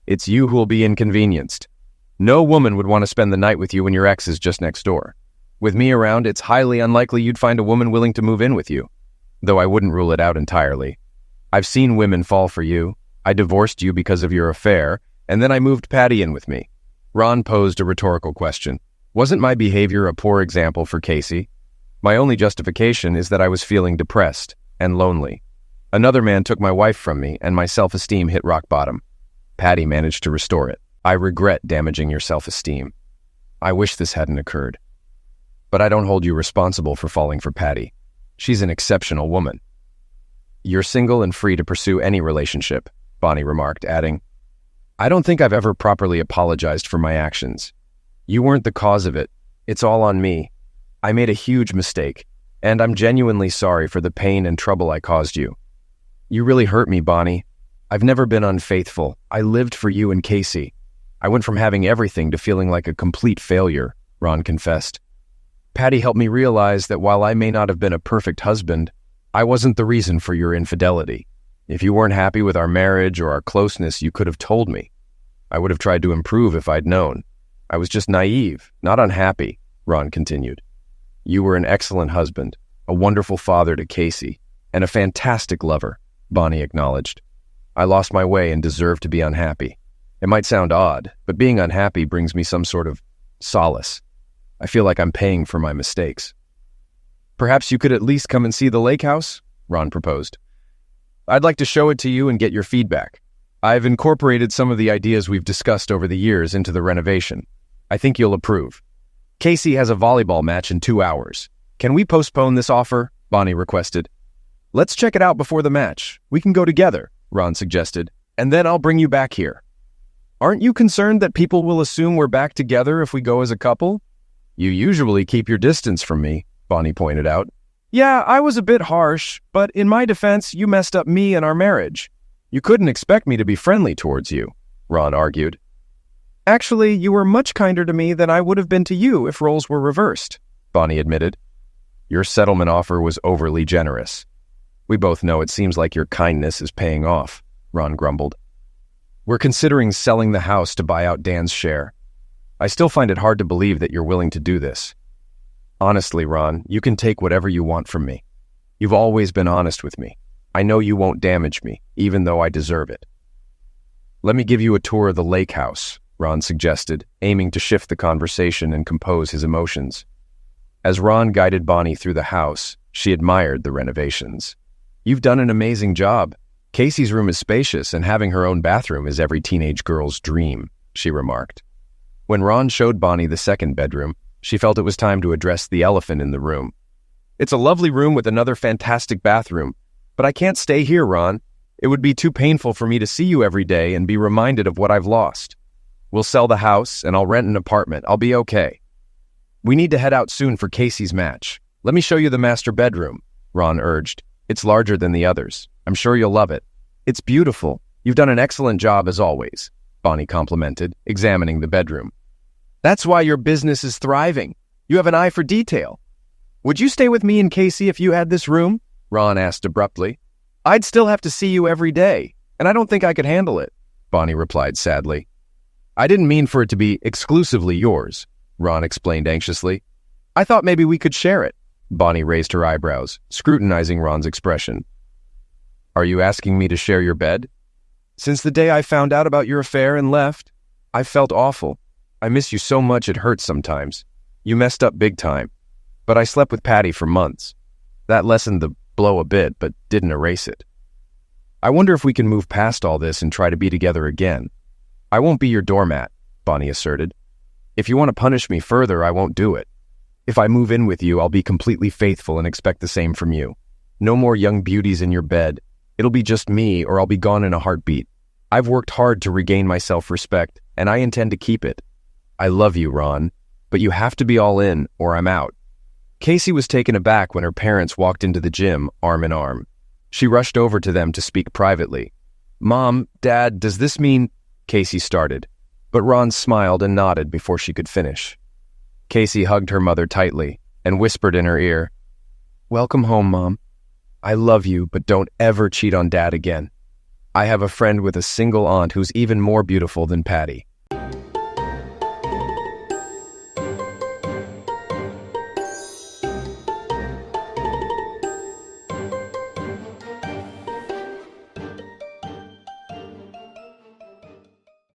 "It's you who'll be inconvenienced. No woman would want to spend the night with you when your ex is just next door. With me around, it's highly unlikely you'd find a woman willing to move in with you, though I wouldn't rule it out entirely. I've seen women fall for you. I divorced you because of your affair, and then I moved Patty in with me. Ron posed a rhetorical question. Wasn't my behavior a poor example for Casey? My only justification is that I was feeling depressed and lonely. Another man took my wife from me, and my self-esteem hit rock bottom. Patty managed to restore it. I regret damaging your self-esteem. I wish this hadn't occurred. But I don't hold you responsible for falling for Patty. She's an exceptional woman. You're single and free to pursue any relationship, Bonnie remarked, adding, I don't think I've ever properly apologized for my actions. You weren't the cause of it. It's all on me. I made a huge mistake, and I'm genuinely sorry for the pain and trouble I caused you. You really hurt me, Bonnie. I've never been unfaithful. I lived for you and Casey. I went from having everything to feeling like a complete failure, Ron confessed. Patty helped me realize that while I may not have been a perfect husband, I wasn't the reason for your infidelity. If you weren't happy with our marriage or our closeness, you could have told me. I would have tried to improve if I'd known. I was just naive, not unhappy, Ron continued. You were an excellent husband, a wonderful father to Casey, and a fantastic lover, Bonnie acknowledged. I lost my way and deserved to be unhappy. It might sound odd, but being unhappy brings me some sort of solace. I feel like I'm paying for my mistakes. Perhaps you could at least come and see the lake house, Ron proposed. I'd like to show it to you and get your feedback. I've incorporated some of the ideas we've discussed over the years into the renovation. I think you'll approve. Casey has a volleyball match in 2 hours. Can we postpone this offer? Bonnie requested. Let's check it out before the match. We can go together, Ron suggested, and then I'll bring you back here. Aren't you concerned that people will assume we're back together if we go as a couple? You usually keep your distance from me, Bonnie pointed out. Yeah, I was a bit harsh, but in my defense, you messed up me and our marriage. You couldn't expect me to be friendly towards you, Ron argued. Actually, you were much kinder to me than I would have been to you if roles were reversed, Bonnie admitted. Your settlement offer was overly generous. We both know it seems like your kindness is paying off, Ron grumbled. We're considering selling the house to buy out Dan's share. I still find it hard to believe that you're willing to do this. Honestly, Ron, you can take whatever you want from me. You've always been honest with me. I know you won't damage me, even though I deserve it. Let me give you a tour of the lake house, Ron suggested, aiming to shift the conversation and compose his emotions. As Ron guided Bonnie through the house, she admired the renovations. You've done an amazing job. Casey's room is spacious, and having her own bathroom is every teenage girl's dream, she remarked. When Ron showed Bonnie the second bedroom, she felt it was time to address the elephant in the room. It's a lovely room with another fantastic bathroom, but I can't stay here, Ron. It would be too painful for me to see you every day and be reminded of what I've lost. We'll sell the house, and I'll rent an apartment. I'll be okay. We need to head out soon for Casey's match. Let me show you the master bedroom, Ron urged. It's larger than the others. I'm sure you'll love it. It's beautiful. You've done an excellent job as always, Bonnie complimented, examining the bedroom. That's why your business is thriving. You have an eye for detail. Would you stay with me and Casey if you had this room? Ron asked abruptly. I'd still have to see you every day, and I don't think I could handle it, Bonnie replied sadly. I didn't mean for it to be exclusively yours, Ron explained anxiously. I thought maybe we could share it. Bonnie raised her eyebrows, scrutinizing Ron's expression. Are you asking me to share your bed? Since the day I found out about your affair and left, I've felt awful. I miss you so much it hurts sometimes. You messed up big time. But I slept with Patty for months. That lessened the blow a bit, but didn't erase it. I wonder if we can move past all this and try to be together again. I won't be your doormat, Bonnie asserted. If you want to punish me further, I won't do it. If I move in with you, I'll be completely faithful and expect the same from you. No more young beauties in your bed. It'll be just me, or I'll be gone in a heartbeat. I've worked hard to regain my self-respect, and I intend to keep it. I love you, Ron, but you have to be all in, or I'm out. Casey was taken aback when her parents walked into the gym, arm in arm. She rushed over to them to speak privately. Mom, Dad, does this mean... Casey started, but Ron smiled and nodded before she could finish. Casey hugged her mother tightly and whispered in her ear, Welcome home, Mom. I love you, but don't ever cheat on Dad again. I have a friend with a single aunt who's even more beautiful than Patty.